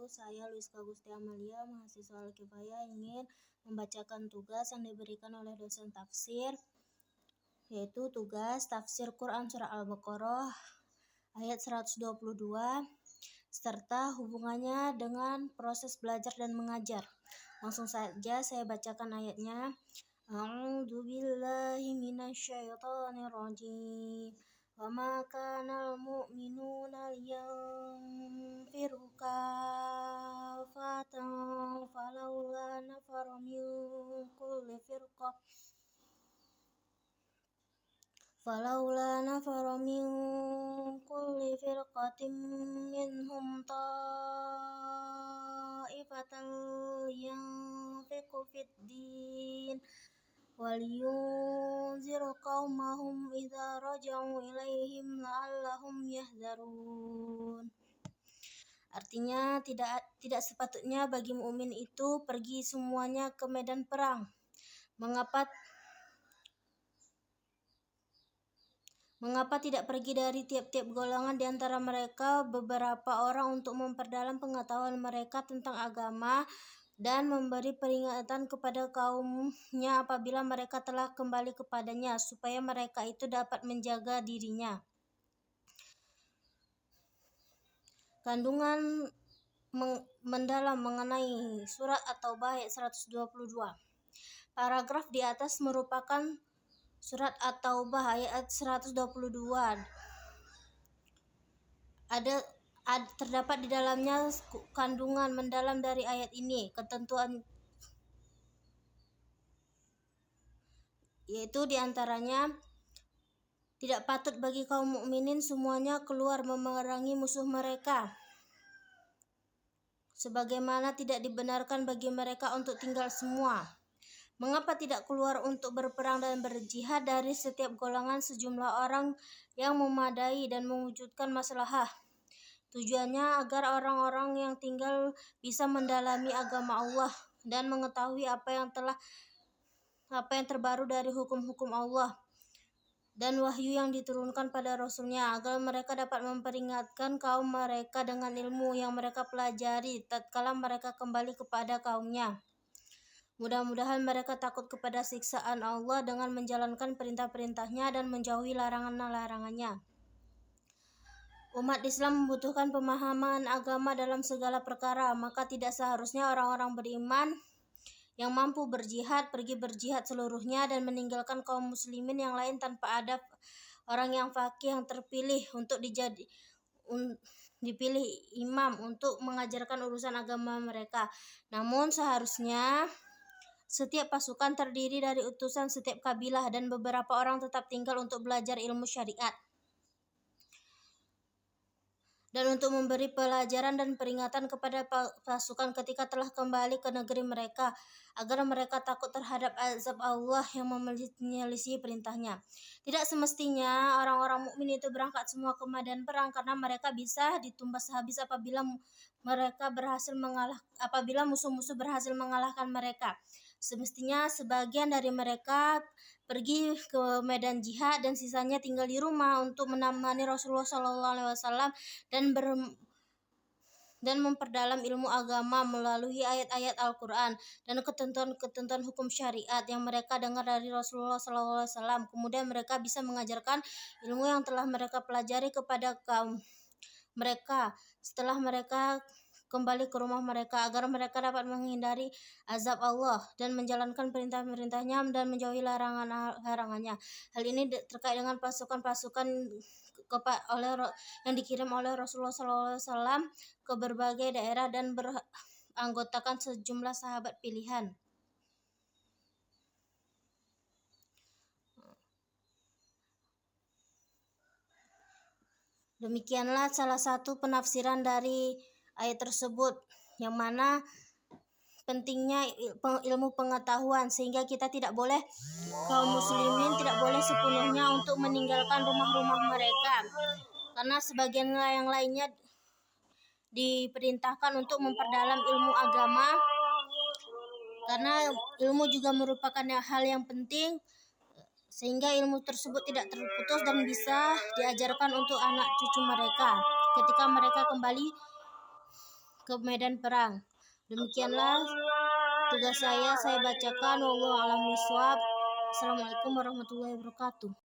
Saya Luiska Gusti Amalia, mahasiswa Al-Kifayah, ingin membacakan tugas yang diberikan oleh dosen tafsir, yaitu tugas tafsir Quran Surah Al-Baqarah ayat 122 serta hubungannya dengan proses belajar dan mengajar. Langsung saja saya bacakan ayatnya. A'udzubillahi minasyaitonirrajim. Wa ma kanal mu'minuna liyanfiru kafatan falawla nafara min kulli firqatin minhum ta'ifatan yanfiqu fid din waliyunziru qaumahum idza raja'u ilaihim la'allahum yahdzarun. Artinya, tidak sepatutnya bagi mukmin itu pergi semuanya ke medan perang. Mengapa tidak pergi dari tiap-tiap golongan di antara mereka beberapa orang untuk memperdalam pengetahuan mereka tentang agama dan memberi peringatan kepada kaumnya apabila mereka telah kembali kepadanya, supaya mereka itu dapat menjaga dirinya. Kandungan mendalam mengenai surat At-Taubah ayat 122. Paragraf di atas merupakan surat At-Taubah ayat 122. Terdapat di dalamnya kandungan mendalam dari ayat ini, ketentuan yaitu diantaranya tidak patut bagi kaum mukminin semuanya keluar memerangi musuh mereka, sebagaimana tidak dibenarkan bagi mereka untuk tinggal semua. Mengapa tidak keluar untuk berperang dan berjihad dari setiap golongan sejumlah orang yang memadai dan mewujudkan maslahah? Tujuannya agar orang-orang yang tinggal bisa mendalami agama Allah dan mengetahui apa yang terbaru dari hukum-hukum Allah dan wahyu yang diturunkan pada Rasulnya, agar mereka dapat memperingatkan kaum mereka dengan ilmu yang mereka pelajari tatkala mereka kembali kepada kaumnya. Mudah-mudahan mereka takut kepada siksaan Allah dengan menjalankan perintah-perintahnya dan menjauhi larangan-larangannya. Umat Islam membutuhkan pemahaman agama dalam segala perkara, maka tidak seharusnya orang-orang beriman yang mampu berjihad pergi berjihad seluruhnya dan meninggalkan kaum muslimin yang lain tanpa ada orang yang faqih yang terpilih untuk dipilih imam untuk mengajarkan urusan agama mereka. Namun seharusnya setiap pasukan terdiri dari utusan setiap kabilah dan beberapa orang tetap tinggal untuk belajar ilmu syariat dan untuk memberi pelajaran dan peringatan kepada pasukan ketika telah kembali ke negeri mereka, agar mereka takut terhadap azab Allah yang menyelisih perintahnya. Tidak semestinya orang-orang mukmin itu berangkat semua ke medan perang, karena mereka bisa ditumbas habis apabila musuh-musuh berhasil mengalahkan mereka. Semestinya sebagian dari mereka pergi ke medan jihad dan sisanya tinggal di rumah untuk menemani Rasulullah SAW dan memperdalam ilmu agama melalui ayat-ayat Al-Quran dan ketentuan-ketentuan hukum syariat yang mereka dengar dari Rasulullah SAW. Kemudian mereka bisa mengajarkan ilmu yang telah mereka pelajari kepada kaum mereka setelah mereka kembali ke rumah mereka, agar mereka dapat menghindari azab Allah dan menjalankan perintah-perintahnya dan menjauhi larangan-larangannya. Hal ini terkait dengan pasukan-pasukan yang dikirim oleh Rasulullah SAW ke berbagai daerah dan beranggotakan sejumlah sahabat pilihan. Demikianlah salah satu penafsiran dari ayat tersebut, yang mana pentingnya ilmu pengetahuan, sehingga kaum muslimin tidak boleh sepenuhnya untuk meninggalkan rumah-rumah mereka, karena sebagian yang lainnya diperintahkan untuk memperdalam ilmu agama, karena ilmu juga merupakan hal yang penting, sehingga ilmu tersebut tidak terputus dan bisa diajarkan untuk anak cucu mereka ketika mereka kembali ke medan perang. Demikianlah tugas saya bacakan. Wallahu a'lam bishawab. Assalamualaikum warahmatullahi wabarakatuh.